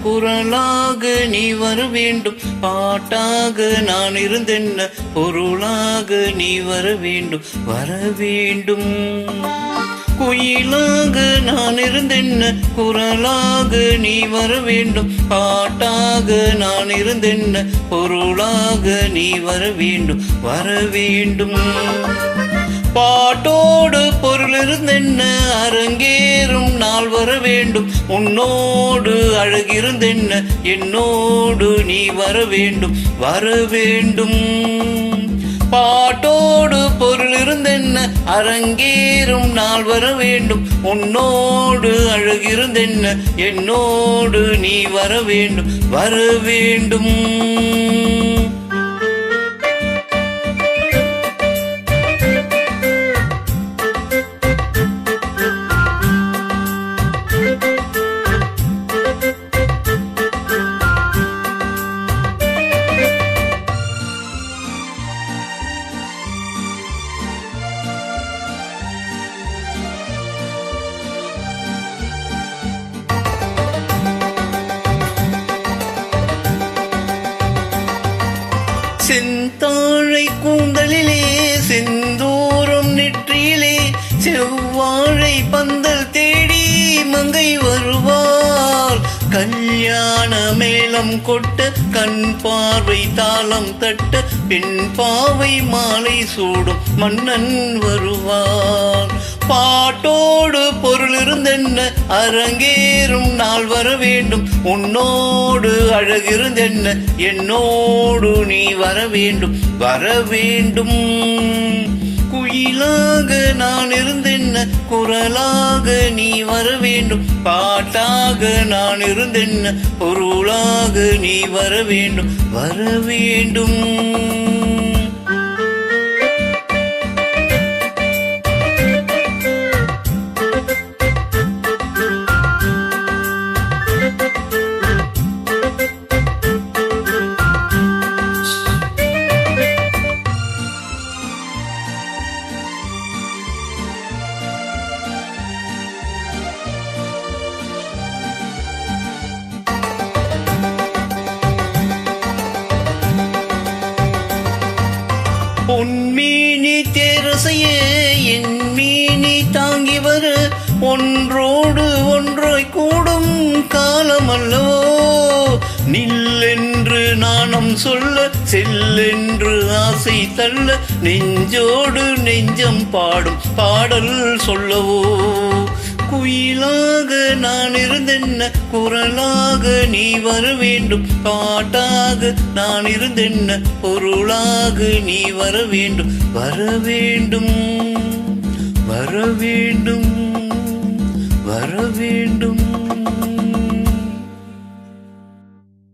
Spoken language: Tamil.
குரலாக நீ வர வேண்டும். பாட்டாக நான் இருந்தென்ன பொருளாக நீ வர வேண்டும், வர வேண்டும். குயிலாக நான் இருந்தென்ன குரலாக நீ வர வேண்டும். பாட்டாக நான் இருந்தென்ன பொருளாக நீ வர வேண்டும், வர வேண்டும். பாட்டோடு பொருள் இருந்தென்ன அரங்கேறும் நாள் வர வேண்டும். உன்னோடு அழகிருந்தென்ன என்னோடு நீ வர வேண்டும், வர வேண்டும். பாட்டோடு பொருள் இருந்தென்ன அரங்கேறும் நாள் வர வேண்டும். உன்னோடு அழகிருந்தென்ன என்னோடு நீ வர வேண்டும், வர வேண்டும். செந்தாழை கூந்தலிலே செந்தூரம் நெற்றியிலே செவ்வாழை பந்தல் தேடி மங்கை வருவார். கல்யாண மேளம் கொட்ட கண் பார்வை தாளம் தட்ட பெண் பாவை மாலை சூடும் மன்னன் வருவார். பாட்டோடு பொருள் இருந்தென்ன அரங்கேறும் நாள் வர வேண்டும். உன்னோடு அழகிருந்தென்ன என்னோடு நீ வர வேண்டும், வர வேண்டும். குயிலாக நான் இருந்தென்ன குரலாக நீ வர வேண்டும். பாட்டாக நான் இருந்தென்ன பொருளாக நீ வர வேண்டும், வர வேண்டும். பொன்மீனி தேரசையே என் மீனி தாங்கி வர ஒன்றோடு ஒன்றாய் கூடும் காலமல்லவோ. நில்லென்று நாணம் சொல்ல செல்லென்று ஆசை தள்ள நெஞ்சோடு நெஞ்சம் பாடும் பாடல் சொல்லவோ. குயிலாக நான் இருந்தென்ன குரலாக நீ வர வேண்டும். பாட்டாக நான் இருந்தென்ன பொருளாக நீ வர வேண்டும், வர வேண்டும், வர வேண்டும், வர வேண்டும்.